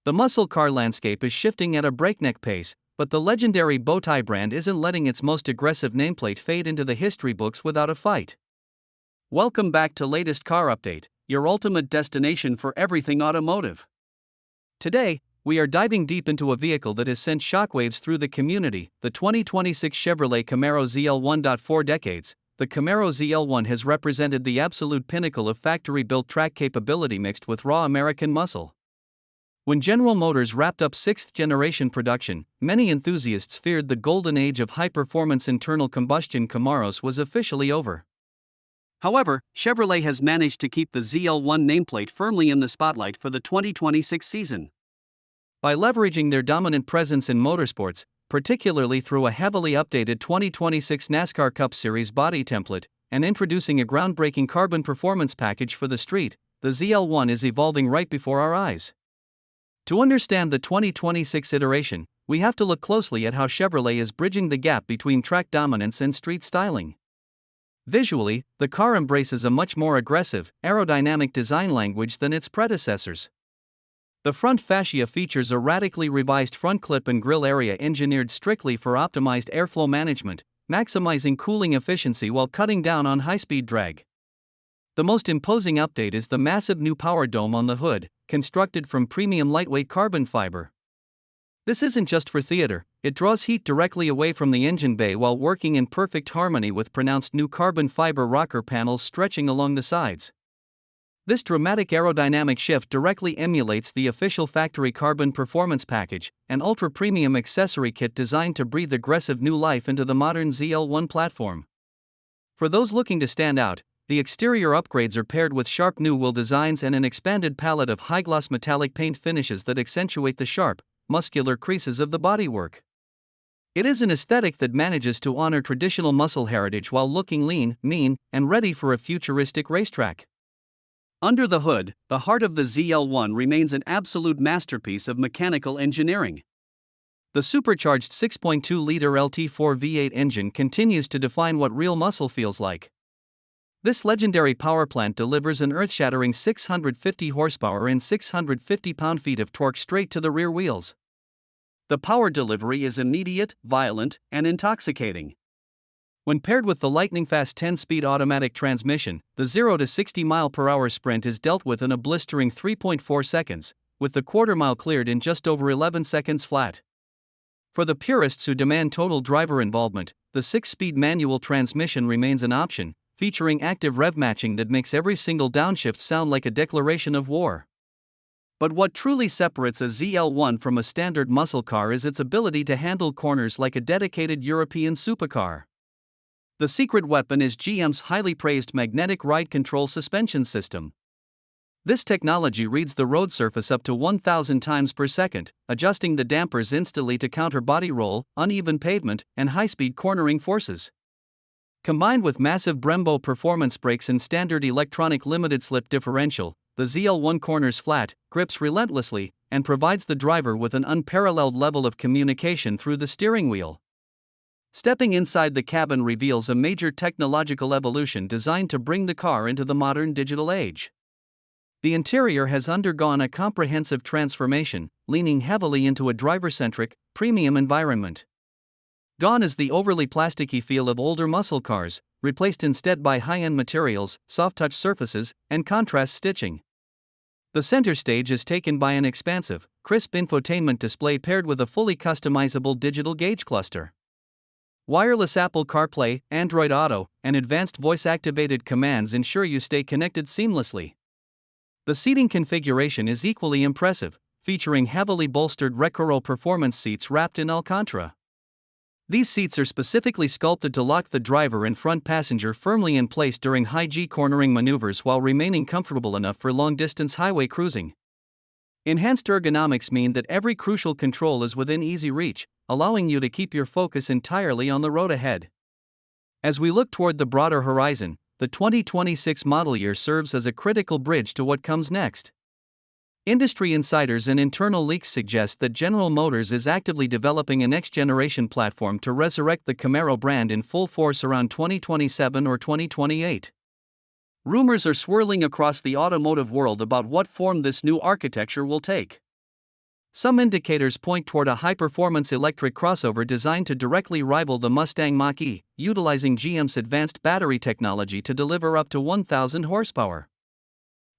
The muscle car landscape is shifting at a breakneck pace, but the legendary Bowtie brand isn't letting its most aggressive nameplate fade into the history books without a fight. Welcome back to Latest Car Update, your ultimate destination for everything automotive. Today, we are diving deep into a vehicle that has sent shockwaves through the community, the 2026 Chevrolet Camaro ZL1. For decades, the Camaro ZL1 has represented the absolute pinnacle of factory-built track capability mixed with raw American muscle. When General Motors wrapped up sixth-generation production, many enthusiasts feared the golden age of high-performance internal combustion Camaros was officially over. However, Chevrolet has managed to keep the ZL1 nameplate firmly in the spotlight for the 2026 season. By leveraging their dominant presence in motorsports, particularly through a heavily updated 2026 NASCAR Cup Series body template, and introducing a groundbreaking carbon performance package for the street, the ZL1 is evolving right before our eyes. To understand the 2026 iteration, we have to look closely at how Chevrolet is bridging the gap between track dominance and street styling. Visually, the car embraces a much more aggressive, aerodynamic design language than its predecessors. The front fascia features a radically revised front clip and grille area engineered strictly for optimized airflow management, maximizing cooling efficiency while cutting down on high-speed drag. The most imposing update is the massive new power dome on the hood, constructed from premium lightweight carbon fiber. This isn't just for theater, it draws heat directly away from the engine bay while working in perfect harmony with pronounced new carbon fiber rocker panels stretching along the sides. This dramatic aerodynamic shift directly emulates the official factory carbon performance package, an ultra-premium accessory kit designed to breathe aggressive new life into the modern ZL1 platform. For those looking to stand out, the exterior upgrades are paired with sharp new wheel designs and an expanded palette of high-gloss metallic paint finishes that accentuate the sharp, muscular creases of the bodywork. It is an aesthetic that manages to honor traditional muscle heritage while looking lean, mean, and ready for a futuristic racetrack. Under the hood, the heart of the ZL1 remains an absolute masterpiece of mechanical engineering. The supercharged 6.2-liter LT4 V8 engine continues to define what real muscle feels like. This legendary power plant delivers an earth-shattering 650 horsepower and 650 pound-feet of torque straight to the rear wheels. The power delivery is immediate, violent, and intoxicating. When paired with the lightning-fast 10-speed automatic transmission, the 0 to 60 mph sprint is dealt with in a blistering 3.4 seconds, with the quarter-mile cleared in just over 11 seconds flat. For the purists who demand total driver involvement, the 6-speed manual transmission remains an option, featuring active rev matching that makes every single downshift sound like a declaration of war. But what truly separates a ZL1 from a standard muscle car is its ability to handle corners like a dedicated European supercar. The secret weapon is GM's highly praised magnetic ride control suspension system. This technology reads the road surface up to 1,000 times per second, adjusting the dampers instantly to counter body roll, uneven pavement, and high-speed cornering forces. Combined with massive Brembo performance brakes and standard electronic limited-slip differential, the ZL1 corners flat, grips relentlessly, and provides the driver with an unparalleled level of communication through the steering wheel. Stepping inside the cabin reveals a major technological evolution designed to bring the car into the modern digital age. The interior has undergone a comprehensive transformation, leaning heavily into a driver-centric, premium environment. Gone is the overly plasticky feel of older muscle cars, replaced instead by high-end materials, soft-touch surfaces, and contrast stitching. The center stage is taken by an expansive, crisp infotainment display paired with a fully customizable digital gauge cluster. Wireless Apple CarPlay, Android Auto, and advanced voice-activated commands ensure you stay connected seamlessly. The seating configuration is equally impressive, featuring heavily bolstered Recaro performance seats wrapped in Alcantara. These seats are specifically sculpted to lock the driver and front passenger firmly in place during high-G cornering maneuvers while remaining comfortable enough for long-distance highway cruising. Enhanced ergonomics mean that every crucial control is within easy reach, allowing you to keep your focus entirely on the road ahead. As we look toward the broader horizon, the 2026 model year serves as a critical bridge to what comes next. Industry insiders and internal leaks suggest that General Motors is actively developing a next-generation platform to resurrect the Camaro brand in full force around 2027 or 2028. Rumors are swirling across the automotive world about what form this new architecture will take. Some indicators point toward a high-performance electric crossover designed to directly rival the Mustang Mach-E, utilizing GM's advanced battery technology to deliver up to 1,000 horsepower.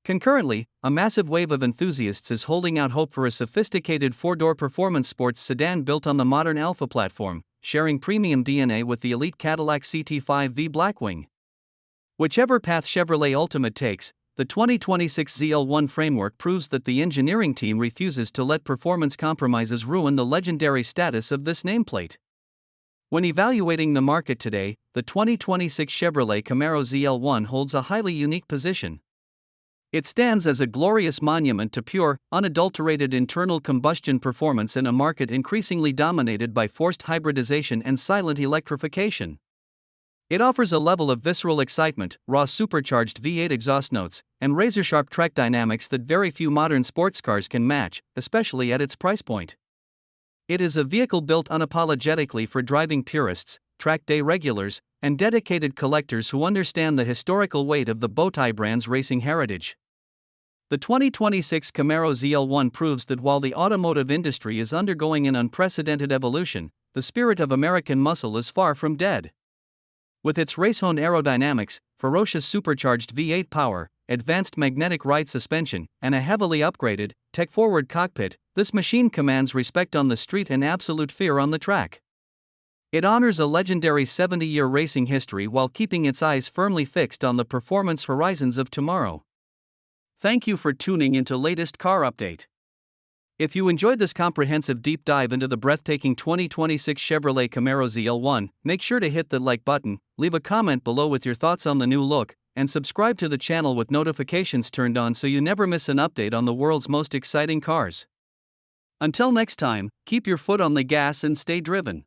Concurrently, a massive wave of enthusiasts is holding out hope for a sophisticated four-door performance sports sedan built on the modern Alpha platform, sharing premium DNA with the elite Cadillac CT5V Blackwing. Whichever path Chevrolet Ultimate takes, the 2026 ZL1 framework proves that the engineering team refuses to let performance compromises ruin the legendary status of this nameplate. When evaluating the market today, the 2026 Chevrolet Camaro ZL1 holds a highly unique position. It stands as a glorious monument to pure, unadulterated internal combustion performance in a market increasingly dominated by forced hybridization and silent electrification. It offers a level of visceral excitement, raw supercharged V8 exhaust notes, and razor-sharp track dynamics that very few modern sports cars can match, especially at its price point. It is a vehicle built unapologetically for driving purists, track day regulars, and dedicated collectors who understand the historical weight of the Bowtie brand's racing heritage. The 2026 Camaro ZL1 proves that while the automotive industry is undergoing an unprecedented evolution, the spirit of American muscle is far from dead. With its race-honed aerodynamics, ferocious supercharged V8 power, advanced magnetic ride suspension, and a heavily upgraded, tech-forward cockpit, this machine commands respect on the street and absolute fear on the track. It honors a legendary 70-year racing history while keeping its eyes firmly fixed on the performance horizons of tomorrow. Thank you for tuning into latest car update. If you enjoyed this comprehensive deep dive into the breathtaking 2026 Chevrolet Camaro ZL1, make sure to hit the like button, leave a comment below with your thoughts on the new look, and subscribe to the channel with notifications turned on so you never miss an update on the world's most exciting cars. Until next time, keep your foot on the gas and stay driven.